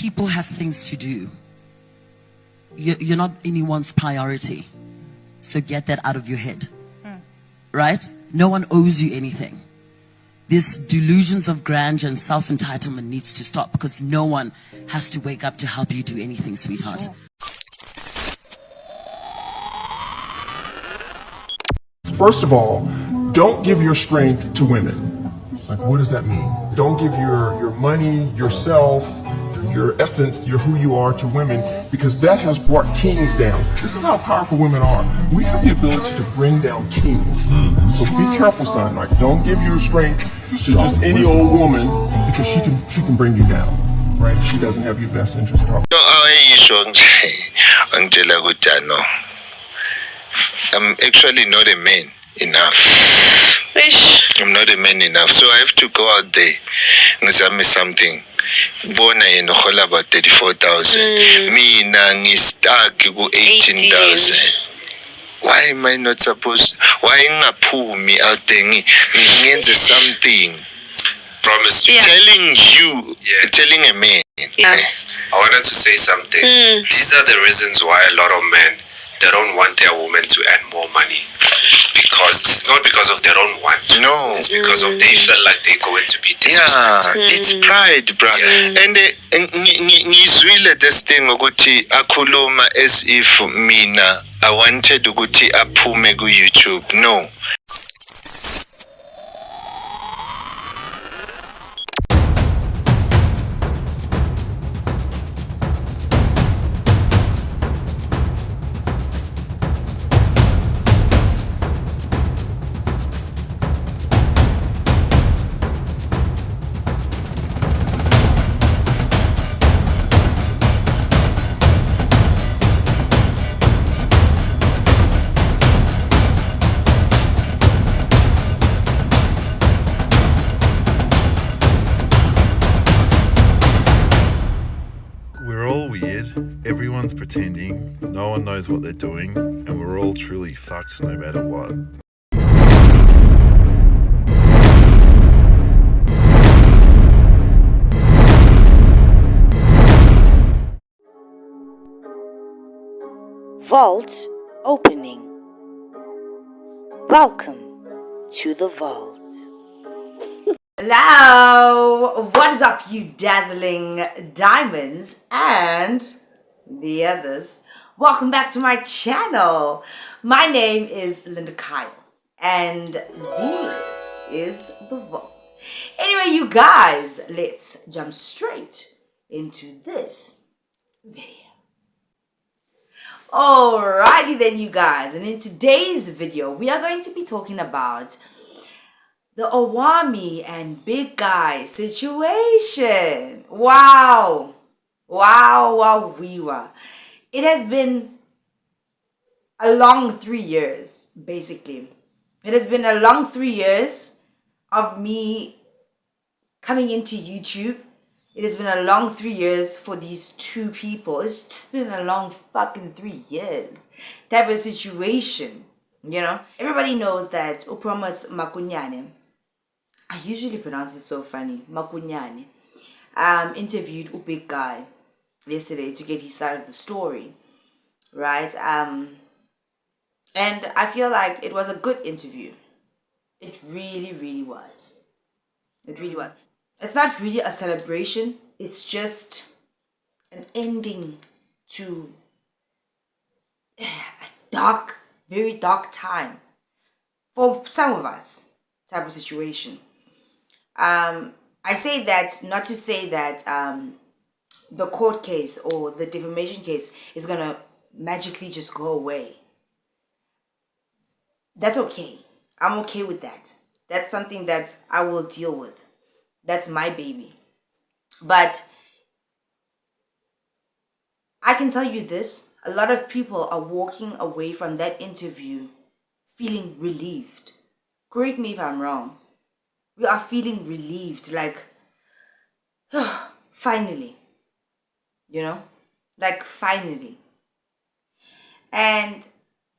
people have things to do. You're not anyone's priority. So get that out of your head. Right? No one owes you anything. This delusions of grandeur and self-entitlement needs to stop, because no one has to wake up to help you do anything, sweetheart. Sure. First of all, don't give your strength to women. Like, what does that mean? Don't give your money, yourself, your essence, who you are to women, because that has brought kings down. This is how powerful women are. We have the ability to bring down kings. So be careful, son. Like, don't give your strength to just any old woman, because she can bring you down. Right? She doesn't have your best interest at heart. I'm actually not a man enough. I'm not a man enough, so I have to go out there and me something. Bona yena hola about 34,000. Mina ngistuck ku 18,000. Why am I not supposed? Why ngaphumi out there ngenze something? Promise. Yeah. Telling a man. Yeah. I wanted to say something. These are the reasons why a lot of men, they don't want their women to earn more money. Because it's not because of their own want. No. It's because of they feel like they're going to be disrespected. Yeah, it's pride, bro. Yeah. And ngizwile this thing ukuthi akhuluma as if mina I wanted ukuthi aphume ku YouTube. No. We're all weird, everyone's pretending, no one knows what they're doing, and we're all truly fucked no matter what. Vault opening. Welcome to the vault. Hello, what is up, you dazzling diamonds and the others? Welcome back to my channel. My name is Linda Kyle, and this is the vault. Anyway, you guys, let's jump straight into this video. Alrighty then, you guys, and in today's video we are going to be talking about the Owami and Big Guy situation. Wow. It has been a long 3 years, basically. It has been a long 3 years of me coming into YouTube. It has been a long 3 years for these two people. It's just been a long fucking 3 years type of situation, you know? Everybody knows that Upromas Makunyane, I usually pronounce it so funny, Makunyane, interviewed Big Guy yesterday to get his side of the story, right? And I feel like it was a good interview. It really was. It really was. It's not really a celebration. It's just an ending to a dark, very dark time for some of us type of situation. I say that not to say that the court case or the defamation case is going to magically just go away. That's okay. I'm okay with that. That's something that I will deal with. That's my baby. But I can tell you this, a lot of people are walking away from that interview feeling relieved. Correct me if I'm wrong. We are feeling relieved, like, finally, you know, like finally. And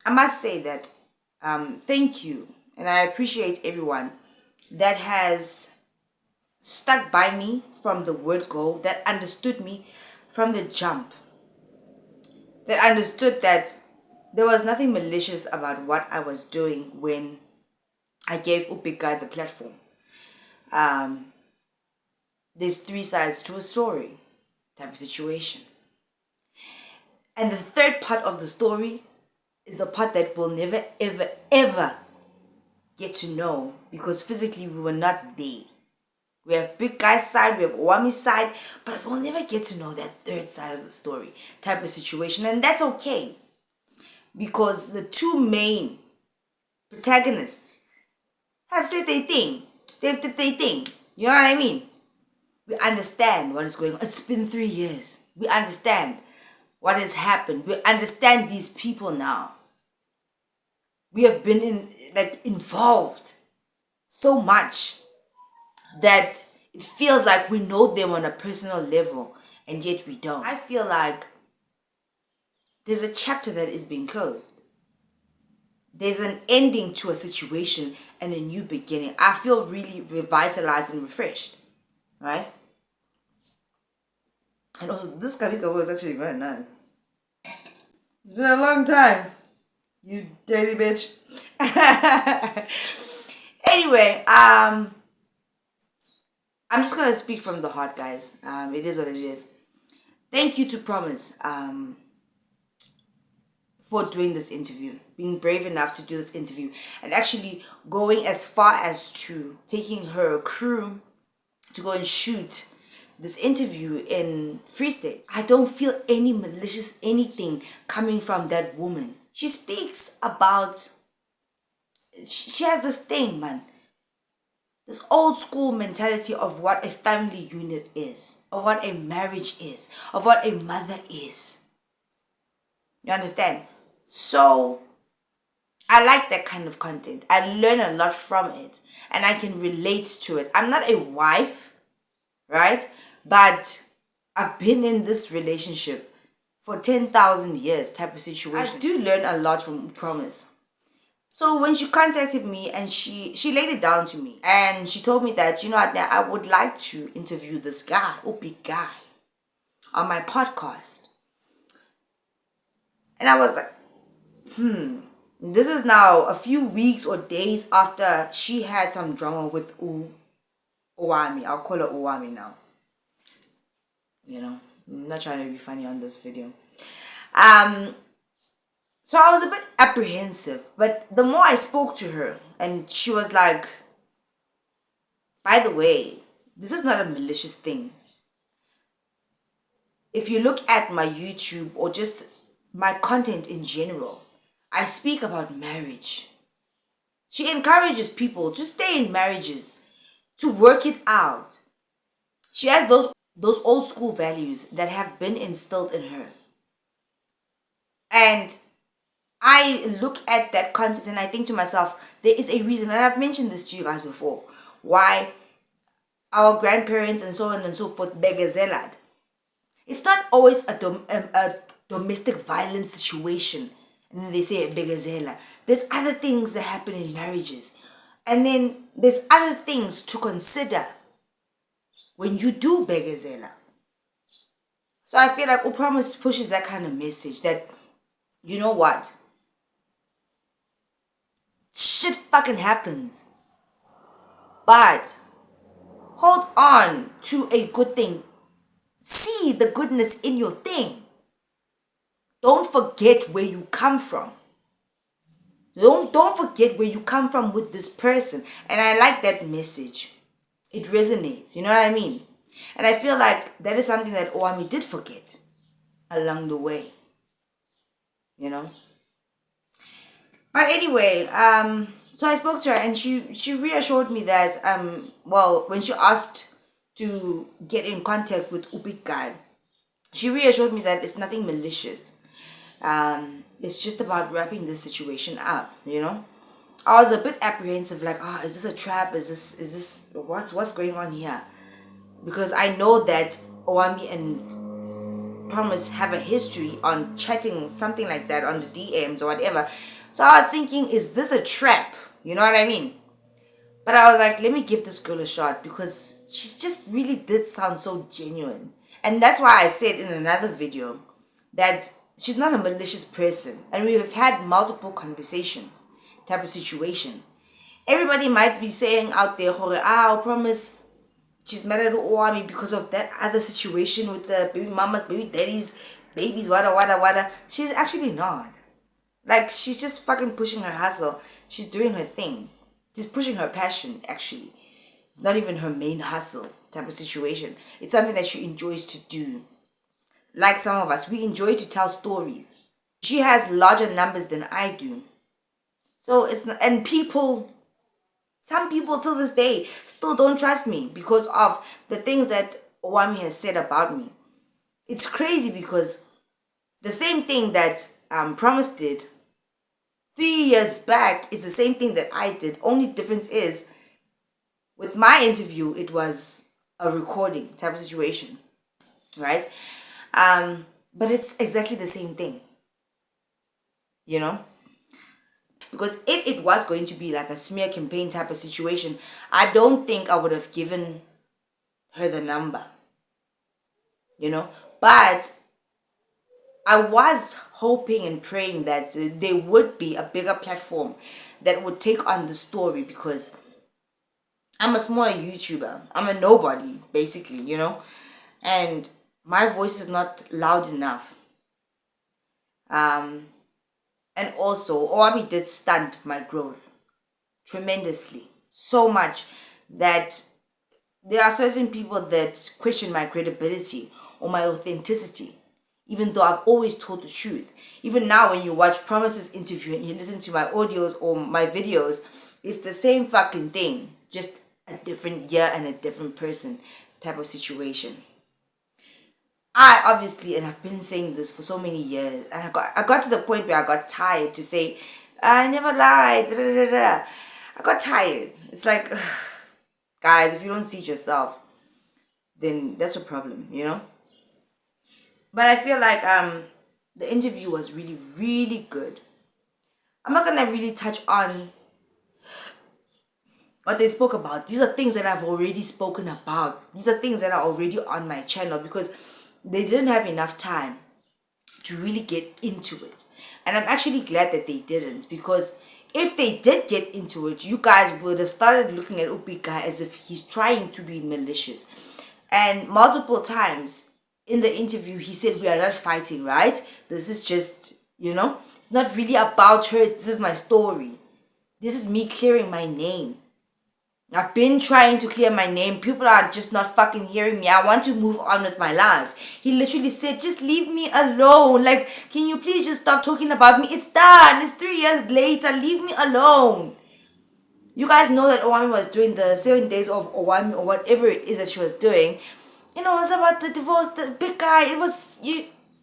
I must say that thank you, and I appreciate everyone that has stuck by me from the word go, that understood me from the jump that understood that there was nothing malicious about what I was doing when I gave Big Guy the platform. There's three sides to a story type of situation. And the third part of the story is the part that we'll never, ever, ever get to know because physically we were not there. We have Big Guy's side, we have Owami's side, but we'll never get to know that third side of the story type of situation. And that's okay because the two main protagonists have said their thing. They've did their thing. You know what I mean? We understand what is going on. It's been 3 years. We understand what has happened. We understand these people now. We have been involved so much that it feels like we know them on a personal level and yet we don't. I feel like there's a chapter that is being closed. There's an ending to a situation and a new beginning. I feel really revitalized and refreshed. Right? And also, this Kabika was actually very nice. It's been a long time, you dirty bitch. Anyway, I'm just gonna speak from the heart, guys. It is what it is. Thank you to Promise for doing this interview, being brave enough to do this interview, and actually going as far as to taking her crew to go and shoot this interview in Free State. I don't feel any malicious anything coming from that woman. She speaks about, she has this thing, man. This old school mentality of what a family unit is, of what a marriage is, of what a mother is. You understand? So, I like that kind of content. I learn a lot from it and I can relate to it. I'm not a wife, right? But I've been in this relationship for 10,000 years type of situation. I do learn a lot from Promise. So when she contacted me and she laid it down to me and she told me that, you know what, now I would like to interview this guy, Big Guy, on my podcast. And I was like, this is now a few weeks or days after she had some drama with Owami. I'll call her Owami now. You know, I'm not trying to be funny on this video. So I was a bit apprehensive, but the more I spoke to her, and she was like, by the way, this is not a malicious thing. If you look at my YouTube or just my content in general, I speak about marriage. She encourages people to stay in marriages, to work it out. She has those old school values that have been instilled in her. And I look at that content and I think to myself, there is a reason, and I've mentioned this to you guys before, why our grandparents and so on and so forth begezelad. It's not always a domestic violence situation. And then they say begazela. There's other things that happen in marriages. And then there's other things to consider when you do begazela. So I feel like Promise pushes that kind of message that, you know what? Shit fucking happens. But hold on to a good thing. See the goodness in your thing. Don't forget where you come from. Don't forget where you come from with this person. And I like that message. It resonates. You know what I mean? And I feel like that is something that Owami did forget along the way. You know? But anyway, so I spoke to her and she reassured me that, when she asked to get in contact with Big Guy, she reassured me that it's nothing malicious. It's just about wrapping the situation up, you know? I was a bit apprehensive, like, is this a trap? Is this what's going on here? Because I know that Owami and Promise have a history on chatting, something like that, on the DMs or whatever. So I was thinking, is this a trap? You know what I mean? But I was like, let me give this girl a shot because she just really did sound so genuine. And that's why I said in another video that she's not a malicious person. And we have had multiple conversations type of situation. Everybody might be saying out there, I promise she's mad at Owami because of that other situation with the baby mamas, baby daddies, babies, wada. She's actually not. Like, she's just fucking pushing her hustle. She's doing her thing. She's pushing her passion, actually. It's not even her main hustle type of situation. It's something that she enjoys to do. Like some of us, we enjoy to tell stories. She has larger numbers than I do. So it's not, and some people till this day still don't trust me because of the things that Owami has said about me. It's crazy because the same thing that Promise did 3 years back is the same thing that I did. Only difference is with my interview, it was a recording type of situation, right? But it's exactly the same thing, you know? Because if it was going to be like a smear campaign type of situation, I don't think I would have given her the number, you know? But I was hoping and praying that there would be a bigger platform that would take on the story, because I'm a smaller YouTuber. I'm a nobody, basically, you know? And my voice is not loud enough. And also, Owami did stunt my growth tremendously. So much that there are certain people that question my credibility or my authenticity, even though I've always told the truth. Even now, when you watch Promise's interview and you listen to my audios or my videos, it's the same fucking thing, just a different year and a different person type of situation. I obviously, and I've been saying this for so many years, and I got to the point where I got tired to say, I never lied, da, da, da, da. I got tired. It's like, guys, if you don't see it yourself, then that's a problem, you know? But I feel like the interview was really, really good. I'm not gonna really touch on what they spoke about. These are things that I've already spoken about. These are things that are already on my channel because they didn't have enough time to really get into it. And I'm actually glad that they didn't, because if they did get into it, you guys would have started looking at Big Guy as if he's trying to be malicious. And multiple times in the interview, he said, we are not fighting, right? This is just, you know, it's not really about her. This is my story. This is me clearing my name. I've been trying to clear my name. People are just not fucking hearing me. I want to move on with my life. He literally said, just leave me alone. Like, can you please just stop talking about me? It's done. It's 3 years later. Leave me alone. You guys know that Owami was doing the 7 days of Owami or whatever it is that she was doing. You know, it's about the divorce, the big guy. It was,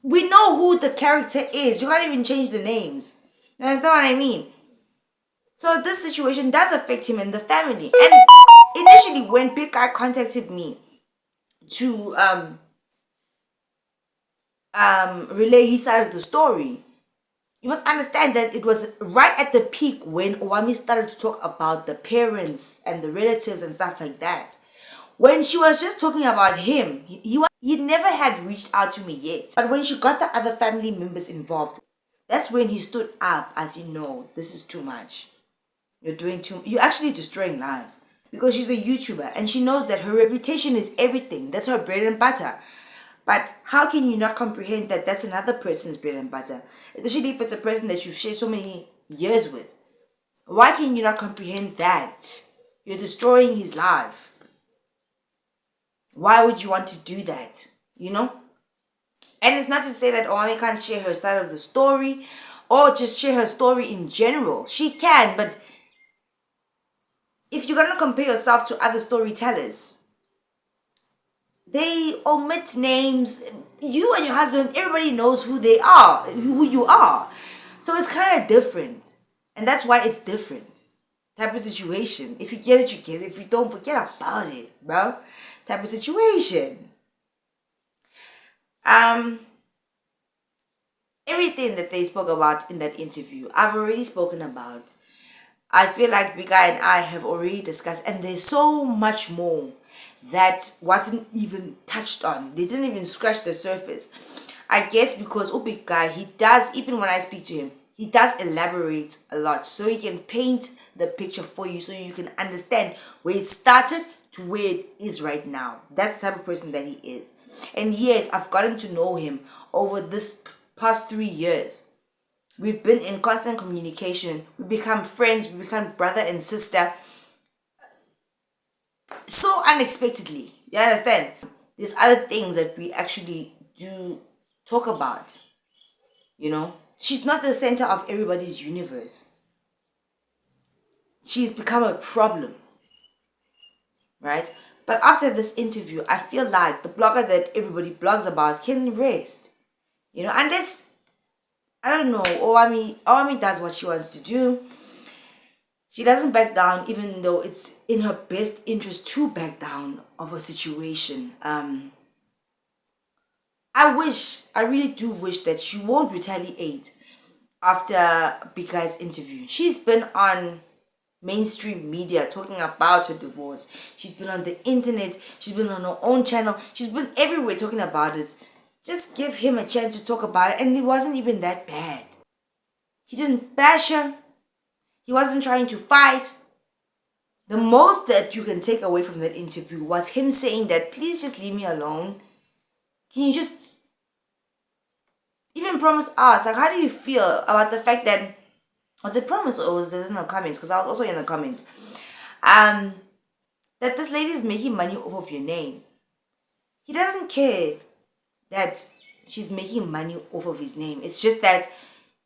we know who the character is. You can't even change the names. You understand what I mean? So this situation does affect him and the family. And initially, when Big Guy contacted me to relay his side of the story, you must understand that it was right at the peak when Owami started to talk about the parents and the relatives and stuff like that. When she was just talking about him, he never had reached out to me yet. But when she got the other family members involved, that's when he stood up and said, no, this is too much. You're actually destroying lives. Because she's a YouTuber and she knows that her reputation is everything. That's her bread and butter. But how can you not comprehend that that's another person's bread and butter? Especially if it's a person that you've shared so many years with. Why can you not comprehend that? You're destroying his life. Why would you want to do that? You know? And it's not to say that Owami can't share her side of the story or just share her story in general. She can, but if you're going to compare yourself to other storytellers, they omit names. You and your husband, everybody knows who they are, who you are. So it's kind of different. And that's why it's different. Type of situation. If you get it, you get it. If you don't, forget about it, bro. Type of situation. Everything that they spoke about in that interview, I've already spoken about. I feel like Big Guy and I have already discussed, and there's so much more that wasn't even touched on. They didn't even scratch the surface. I guess because Big Guy, he does, even when I speak to him, he does elaborate a lot. So he can paint the picture for you so you can understand where it started to where it is right now. That's the type of person that he is. And yes, I've gotten to know him over this past 3 years. We've been in constant communication. We become friends. We become brother and sister. So unexpectedly. You understand? There's other things that we actually do talk about. You know? She's not the center of everybody's universe. She's become a problem. Right? But after this interview, I feel like the blogger that everybody blogs about can rest. You know, unless, I don't know, Owami does what she wants to do. She doesn't back down, even though it's in her best interest to back down of a situation. I really do wish that she won't retaliate after Big Guy's interview. She's been on mainstream media talking about her divorce. She's been on the internet. She's been on her own channel. She's been everywhere talking about it. Just give him a chance to talk about it, and it wasn't even that bad. He didn't bash her. He wasn't trying to fight. The most that you can take away from that interview was him saying that, please just leave me alone. Can you just even promise us? Like, how do you feel about the fact that, was it promise or was it in the comments? Because I was also in the comments. That this lady is making money off of your name. He doesn't care that she's making money off of his name. It's just that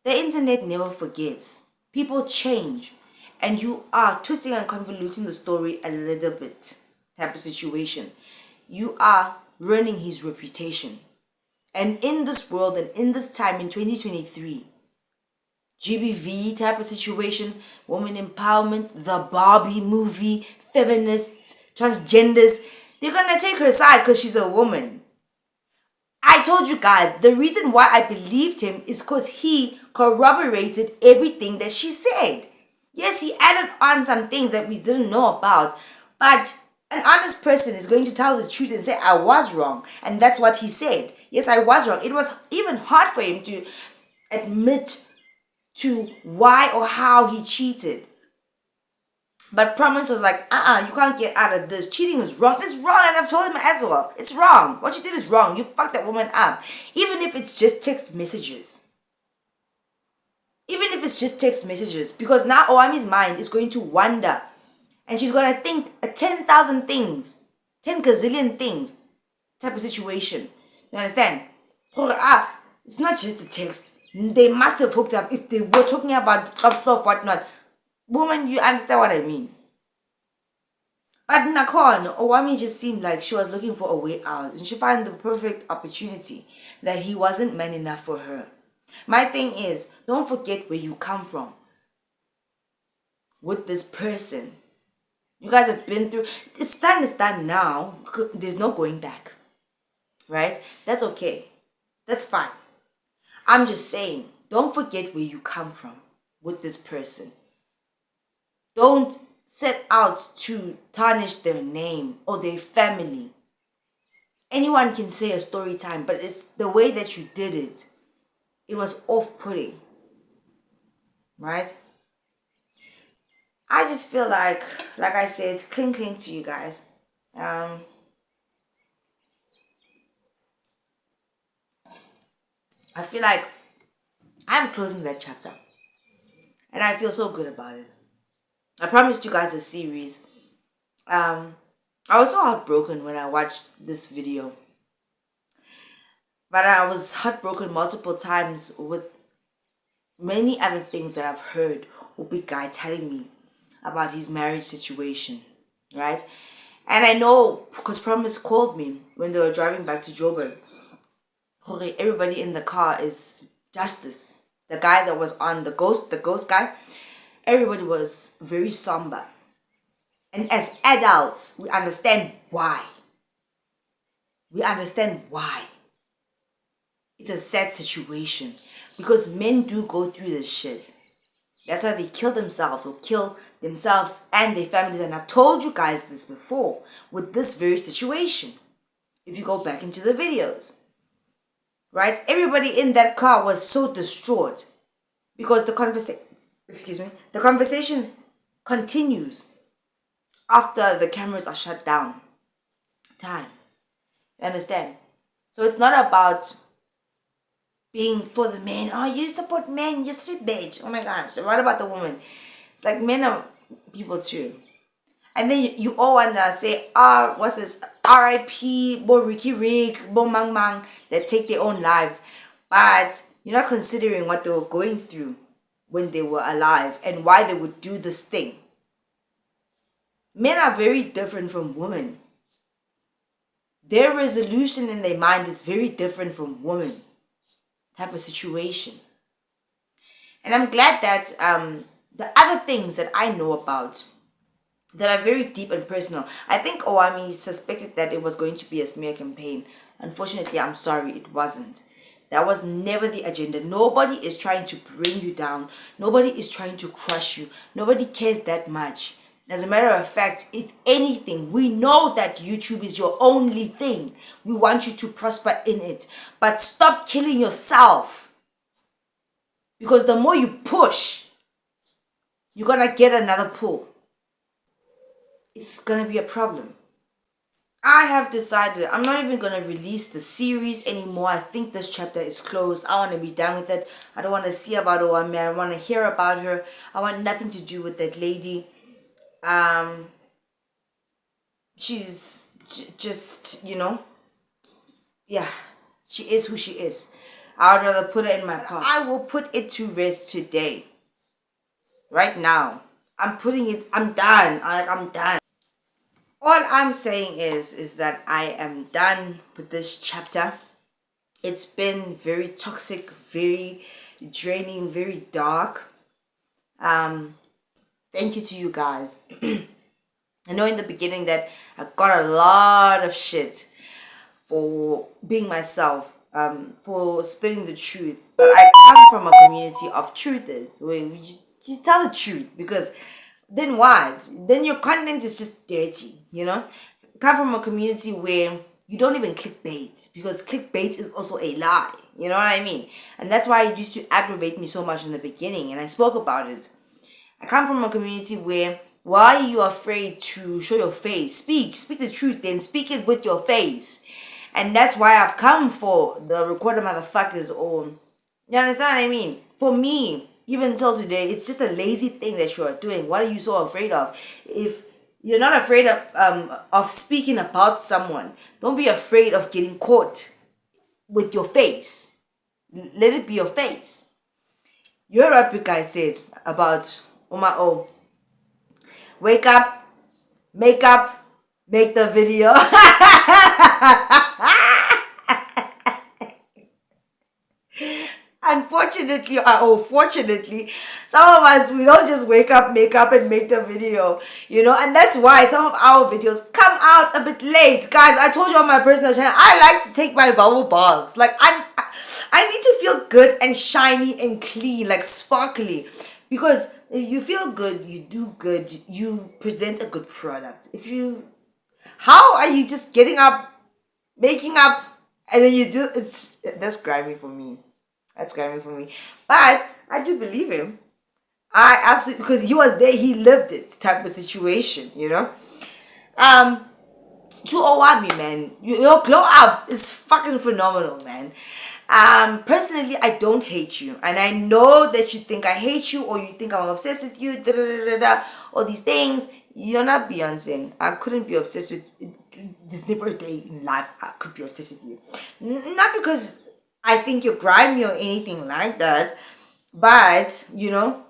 the internet never forgets. People change. And you are twisting and convoluting the story a little bit type of situation. You are ruining his reputation. And in this world and in this time in 2023, GBV type of situation, woman empowerment, the Barbie movie, feminists, transgenders, they're gonna take her side because she's a woman. I told you guys, the reason why I believed him is because he corroborated everything that she said. Yes, he added on some things that we didn't know about, but an honest person is going to tell the truth and say, I was wrong. And that's what he said. Yes, I was wrong. It was even hard for him to admit to why or how he cheated. But Promise was like, you can't get out of this. Cheating is wrong. It's wrong. And I've told him as well. It's wrong. What you did is wrong. You fucked that woman up. Even if it's just text messages. Even if it's just text messages. Because now Owami's mind is going to wander. And she's going to think 10,000 things. 10 gazillion things. Type of situation. You understand? It's not just the text. They must have hooked up if they were talking about stuff, whatnot. Woman, you understand what I mean. But Nakon, Owami just seemed like she was looking for a way out. And she found the perfect opportunity that he wasn't man enough for her. My thing is, don't forget where you come from. With this person. You guys have been through. It's done now. There's no going back. Right? That's okay. That's fine. I'm just saying, don't forget where you come from with this person. Don't set out to tarnish their name or their family. Anyone can say a story time, but it's the way that you did it. It was off-putting. Right? I just feel like I said, cling to you guys. I feel like I'm closing that chapter. And I feel so good about it. I promised you guys a series. I was so heartbroken when I watched this video. But I was heartbroken multiple times with many other things that I've heard Big Guy telling me about his marriage situation. Right? And I know because Promise called me when they were driving back to Joburg. Everybody in the car is Justice. The guy that was on the ghost guy. Everybody was very somber. And as adults, we understand why. We understand why. It's a sad situation. Because men do go through this shit. That's why they kill themselves or kill themselves and their families. And I've told you guys this before with this very situation. If you go back into the videos, right? Everybody in that car was so distraught because the conversation continues after the cameras are shut down. Time. You understand? So it's not about being for the men. Oh, you support men, you're straight bitch. Oh my gosh. What about the woman? It's like men are people too. And then you all wanna say, what's this? R.I.P. Bo Ricky Rick, Bo Mang Mang, that take their own lives. But you're not considering what they were going through when they were alive and why they would do this thing. Men are very different from women. Their resolution in their mind is very different from women. Type of situation. And I'm glad that the other things that I know about that are very deep and personal. I think Owami suspected that it was going to be a smear campaign. Unfortunately, I'm sorry, it wasn't. That was never the agenda. Nobody is trying to bring you down. Nobody is trying to crush you. Nobody cares that much. As a matter of fact, if anything, we know that YouTube is your only thing. We want you to prosper in it. But stop killing yourself. Because the more you push, you're going to get another pull. It's going to be a problem. I have decided I'm not even going to release the series anymore. I think this chapter is closed. I want to be done with it. I don't want to see about Owami. I don't want to hear about her. I want nothing to do with that lady. She's just, yeah, she is who she is. I would rather put her in my past. I will put it to rest today. Right now. I'm done. I'm done. All I'm saying is that I am done with this chapter. It's been very toxic, very draining, very dark. Thank you to you guys. I know in the beginning that I got a lot of shit for being myself, for spitting the truth. But I come from a community of truthers where we just tell the truth, because then what? Then your content is just dirty, Come from a community where you don't even clickbait, because clickbait is also a lie. You know what I mean? And that's why it used to aggravate me so much in the beginning, and I spoke about it. I come from a community where, why are you afraid to show your face? Speak the truth, then speak it with your face. And that's why I've come for the recorder motherfuckers on. You understand what I mean? For me, even until today, it's just a lazy thing that you are doing. What are you so afraid of? If you're not afraid of speaking about someone, don't be afraid of getting caught with your face. Let it be your face. You heard what Big Guy said about Oma. Wake up, make the video. Unfortunately, or fortunately, some of us, we don't just wake up, make up, and make the video, and that's why some of our videos come out a bit late. Guys, I told you on my personal channel, I like to take my bubble baths. Like, I need to feel good and shiny and clean, like sparkly, because if you feel good, you do good, you present a good product. How are you just getting up, making up, and then you do, that's grimy for me. That's grimy for me. But I do believe him. I absolutely, because he was there, he lived it type of situation, To Owami, man, your glow up is fucking phenomenal, man. Personally, I don't hate you, and I know that you think I hate you, or you think I'm obsessed with you, all these things. You're not Beyonce. I couldn't be obsessed with this. Never a day in life I could be obsessed with you. Not because I think you're grimy or anything like that, but no.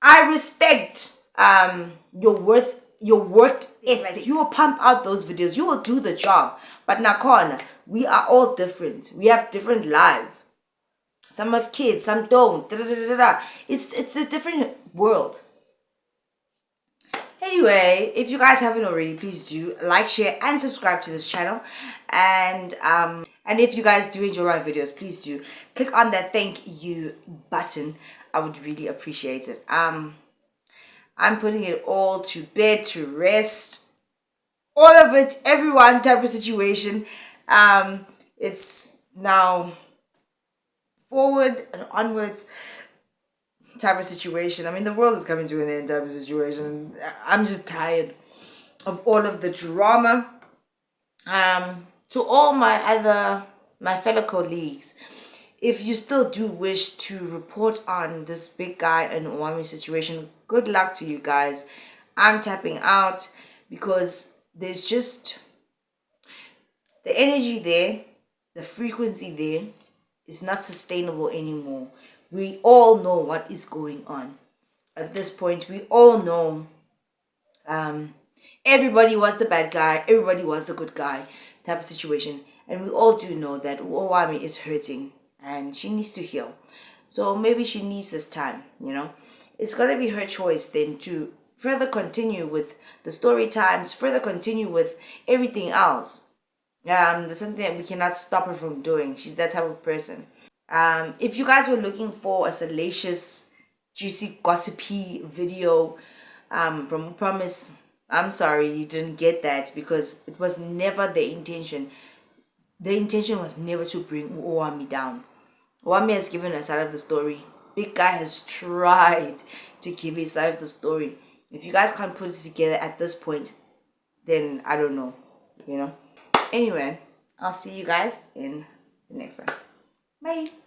I respect your work ethic. You will pump out those videos. You will do the job. But Nakon, we are all different. We have different lives. Some have kids, some don't. It's a different world. Anyway, if you guys haven't already, please do like, share, and subscribe to this channel. And if you guys do enjoy my videos, please do click on that thank you button I would really appreciate it. I'm putting it all to bed, to rest, all of it, everyone type of situation. It's now forward and onwards type of situation. I mean, the world is coming to an end type of situation. I'm just tired of all of the drama. To all my fellow colleagues, if you still do wish to report on this Big Guy and Owami situation, good luck to you guys. I'm tapping out because there's just the energy there, the frequency there is not sustainable anymore. We all know what is going on. At this point, we all know everybody was the bad guy, everybody was the good guy type of situation. And we all do know that Owami is hurting and she needs to heal. So maybe she needs this time, It's going to be her choice then to further continue with the story times, further continue with everything else. There's something that we cannot stop her from doing. She's that type of person. If you guys were looking for a salacious, juicy, gossipy video from Promise, I'm sorry you didn't get that because it was never the intention. The intention was never to bring Owami down. Owami has given a side of the story. Big Guy has tried to give his side of the story. If you guys can't put it together at this point, then I don't know, Anyway, I'll see you guys in the next one. Bye.